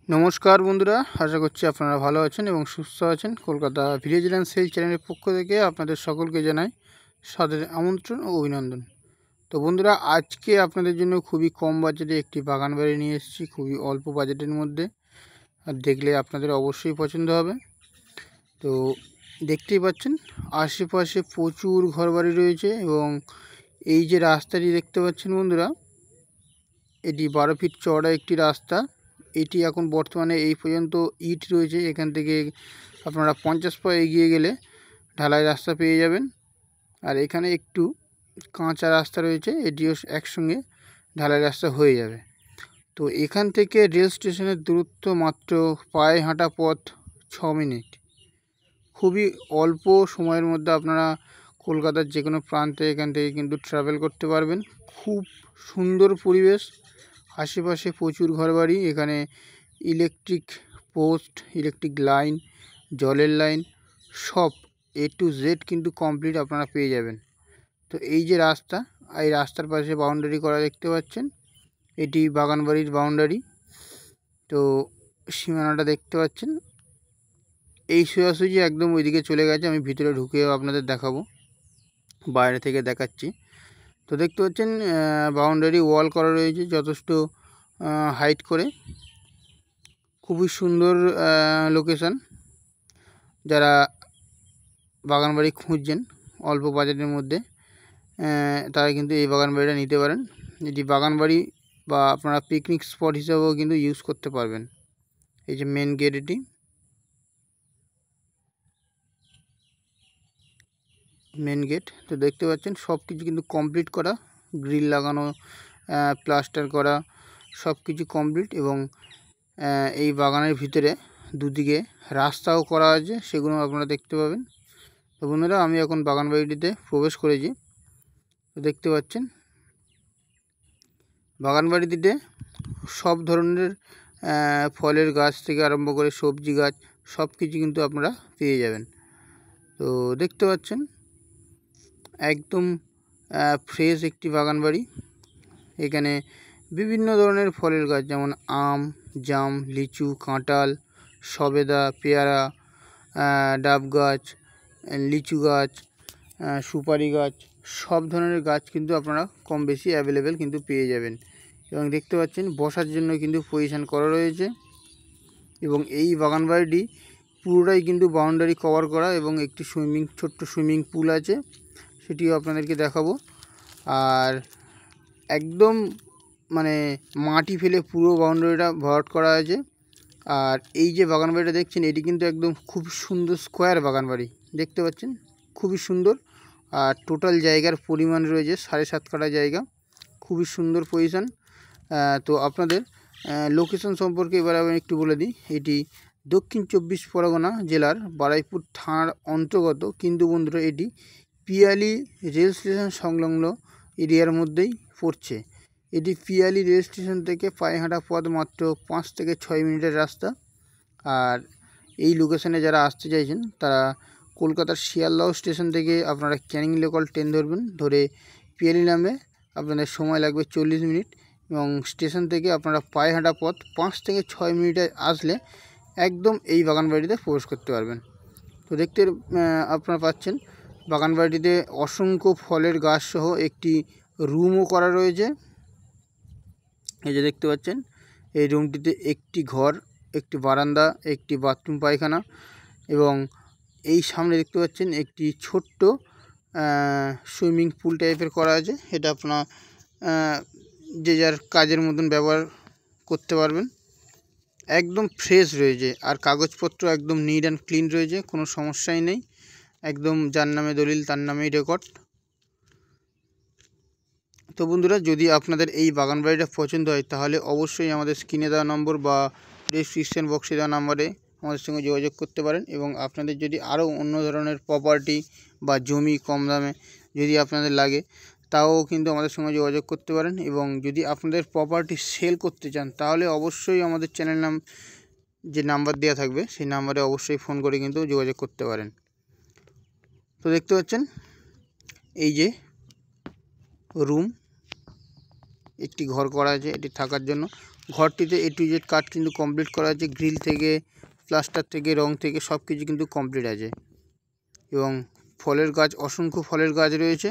নমস্কার বন্ধুরা, আশা করছি আপনারা ভালো আছেন এবং সুস্থ আছেন। কলকাতা ভিলেজ ল্যান্ড সেল চ্যানেলের পক্ষ থেকে আপনাদের সকলকে জানাই সাদর আমন্ত্রণ ও অভিনন্দন। তো বন্ধুরা, আজকে আপনাদের জন্য খুবই কম বাজেটে একটি বাগান বাড়ি নিয়ে এসেছি, খুবই অল্প বাজেটের মধ্যে। আর দেখলে আপনাদের অবশ্যই পছন্দ হবে। তো দেখতেই পাচ্ছেন আশেপাশে প্রচুর ঘরবাড়ি রয়েছে এবং এই যে রাস্তাটি দেখতে পাচ্ছেন বন্ধুরা, এটি 12 ফিট চওড়া একটি রাস্তা। এটি এখন বর্তমানে এই পর্যন্ত ইট রয়েছে। এখান থেকে আপনারা 50 পা এগিয়ে গেলে ঢালাই রাস্তা পেয়ে যাবেন। আর এখানে একটু কাঁচা রাস্তা রয়েছে, এটিও একসঙ্গে ঢালাই রাস্তা হয়ে যাবে। তো এখান থেকে রেল স্টেশনের দূরত্ব মাত্র পায়ে হাঁটা পথ 6 মিনিট। খুবই অল্প সময়ের মধ্যে আপনারা কলকাতার যে কোনো প্রান্তে এখান থেকে কিন্তু ট্রাভেল করতে পারবেন। খুব সুন্দর পরিবেশ, আশেপাশে প্রচুর ঘরবাড়ি। এখানে ইলেকট্রিক পোস্ট, ইলেকট্রিক লাইন, জলের লাইন সব A to Z কিন্তু কমপ্লিট আপনারা পেয়ে যাবেন। তো এই যে রাস্তা, এই রাস্তার পাশে বাউন্ডারি করা দেখতে পাচ্ছেন, এটি বাগানবাড়ির বাউন্ডারি। তো সীমানাটা দেখতে পাচ্ছেন, এই সোজাসুজি একদম ওইদিকে চলে গেছে। আমি ভিতরে ঢুকেও আপনাদের দেখাবো, বাইরে থেকে দেখাচ্ছি। তো দেখতে পাচ্ছেন বাউন্ডারি ওয়াল করা রয়েছে যথেষ্ট হাইট করে। খুবই সুন্দর লোকেশান। যারা বাগানবাড়ি খুঁজছেন অল্প বাজেটের মধ্যে, তারা কিন্তু এই বাগানবাড়িটা নিতে পারেন। এটি বাগানবাড়ি বা আপনারা পিকনিক স্পট হিসাবেও কিন্তু ইউজ করতে পারবেন। এই যে মেন গেট, এটি মেন গেট। তো দেখতে পাচ্ছেন সব কিছু কিন্তু কমপ্লিট করা, গ্রিল লাগানো, প্লাস্টার করা, সব কিছু কমপ্লিট। এবং এই বাগানের ভিতরে দুদিকে রাস্তাও করা আছে, সেগুলো আপনারা দেখতে পাবেন। তো বন্ধুরা, আমি এখন বাগানবাড়িটিতে প্রবেশ করেছি। তো দেখতে পাচ্ছেন বাগানবাড়িটিতে সব ধরনের ফলের গাছ থেকে আরম্ভ করে সবজি গাছ সব কিছু কিন্তু আপনারা পেয়ে যাবেন। তো দেখতে পাচ্ছেন একদম ফ্রেশ একটি বাগানবাড়ি। এখানে বিভিন্ন ধরনের ফলের গাছ, যেমন আম, জাম, লিচু, কাঁঠাল, সবেদা, পেয়ারা, ডাব গাছ, লিচু গাছ, সুপারি গাছ, সব ধরনের গাছ কিন্তু আপনারা কম বেশি অ্যাভেলেবেল কিন্তু পেয়ে যাবেন। এবং দেখতে পাচ্ছেন বসার জন্য কিন্তু পজিশান করা রয়েছে। এবং এই বাগানবাড়িটি পুরোটাই কিন্তু বাউন্ডারি কভার করা, এবং একটি ছোট্ট সুইমিং পুল আছে, সেটিও আপনাদেরকে দেখাবো। আর একদম মানে মাটি ফেলে পুরো বাউন্ডারিটা ভরাট করা আছে। আর এই যে বাগানবাড়িটা দেখছেন, এটি কিন্তু একদম খুব সুন্দর স্কোয়ার বাগানবাড়ি দেখতে পাচ্ছেন, খুবই সুন্দর। আর টোটাল জায়গার পরিমাণ রয়েছে 7.5 কাঠা জায়গা, খুবই সুন্দর পজিশান। তো আপনাদের লোকেশন সম্পর্কে এবার আমি একটু বলে দিই। এটি দক্ষিণ 24 পরগনা জেলার বারুইপুর থানার অন্তর্গত, কিন্তু বন্ধুরা এটি পিয়ালি রেল স্টেশন সংলগ্ন এরিয়ার মধ্যেই পড়ছে। এটি পিয়ালি রেল স্টেশন থেকে পায়ে হাঁটা পথ মাত্র 5 থেকে 6 মিনিটের রাস্তা। আর এই লোকেশনে যারা আসতে চাইছেন তারা কলকাতার শিয়ালদহ স্টেশন থেকে আপনারা ক্যানিং লোকাল ট্রেন ধরবেন, ধরে পিয়ালি নামে আপনাদের সময় লাগবে 40 মিনিট। এবং স্টেশন থেকে আপনারা পায়ে হাঁটা পথ 5 থেকে 6 মিনিটে আসলে একদম এই বাগানবাড়িতে প্রবেশ করতে পারবেন। তো দেখতে আপনারা পাচ্ছেন বাগানবাড়িটিতে অসংখ্য ফলের গাছ সহ একটি রুমও করা রয়েছে। এই যে দেখতে পাচ্ছেন, এই রুমটিতে একটি ঘর, একটি বারান্দা, একটি বাথরুম পায়খানা, এবং এই সামনে দেখতে পাচ্ছেন একটি ছোট্ট সুইমিং পুল টাইপের করা আছে। এটা আপনার যে যার কাজের মতন ব্যবহার করতে পারবেন। একদম ফ্রেশ রয়েছে, আর কাগজপত্র একদম নিট অ্যান্ড ক্লিন রয়েছে, কোনো সমস্যাই নেই। একদম যার নামে দলিল তার নামেই রেকর্ড। তো বন্ধুরা, যদি আপনাদের এই বাগানবাড়িটা পছন্দ হয় তাহলে অবশ্যই আমাদের স্ক্রিনে দেওয়া নম্বর বা ডেসক্রিপশন বক্সে দেওয়া নম্বরে আমাদের সঙ্গে যোগাযোগ করতে পারেন। এবং আপনাদের যদি আরও অন্য ধরনের প্রপার্টি বা জমি কম দামে যদি আপনাদের লাগে, তাও কিন্তু আমাদের সঙ্গে যোগাযোগ করতে পারেন। এবং যদি আপনাদের প্রপার্টি সেল করতে চান তাহলে অবশ্যই আমাদের চ্যানেল যে নাম্বার দেওয়া থাকবে সেই নাম্বারে অবশ্যই ফোন করে কিন্তু যোগাযোগ করতে পারেন। তো দেখতে পাচ্ছেন এই যে রুম, একটি ঘর করা আছে এটি থাকার জন্য, ঘরটিতে A to Z কাজ কিন্তু কমপ্লিট করা আছে, গ্রিল থেকে প্লাস্টার থেকে রং থেকে সব কিছু কিন্তু কমপ্লিট আছে। এবং ফলের গাছ, অসংখ্য ফলের গাছ রয়েছে।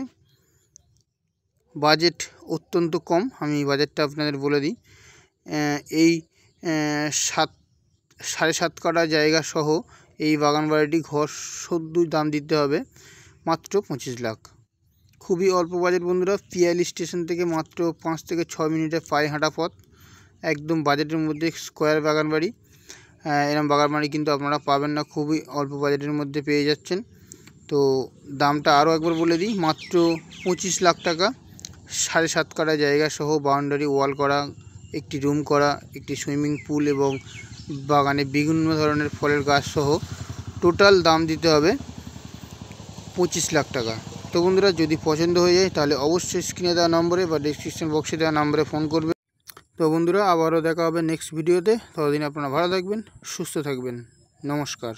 বাজেট অত্যন্ত কম, আমি বাজেটটা আপনাদের বলে দিই। এই 7.5 কাঠা জায়গা সহ এই বাগান বাড়িটি ঘর সদ্য দাম দিতে হবে মাত্র 25 লাখ। খুবই অল্প বাজেট বন্ধুরা। পিয়ালি স্টেশন থেকে মাত্র 5 থেকে 6 মিনিটের পায়ে হাঁটা পথ, একদম বাজেটের মধ্যে স্কোয়ার বাগান বাড়ি। এরকম বাগান বাড়ি কিন্তু আপনারা পাবেন না, খুবই অল্প বাজেটের মধ্যে পেয়ে যাচ্ছেন। তো দামটা আরও একবার বলে দিই, মাত্র 25 লাখ টাকা। 7.5 কাঠা জায়গা সহ বাউন্ডারি ওয়াল করা, একটি রুম করা, একটি সুইমিং পুল এবং বাগানে বিভিন্ন ধরনের ফলের গাছ সহ টোটাল দাম দিতে হবে 25 লাখ টাকা। তো বন্ধুরা, যদি পছন্দ হয়ে যায় তাহলে অবশ্যই স্ক্রিনে দেওয়া নম্বরে বা ডেসক্রিপশন বক্সে দেওয়া নম্বরে ফোন করবে। তো বন্ধুরা, আবারও দেখা হবে নেক্সট ভিডিওতে। ততদিন আপনারা ভালো থাকবেন, সুস্থ থাকবেন। নমস্কার।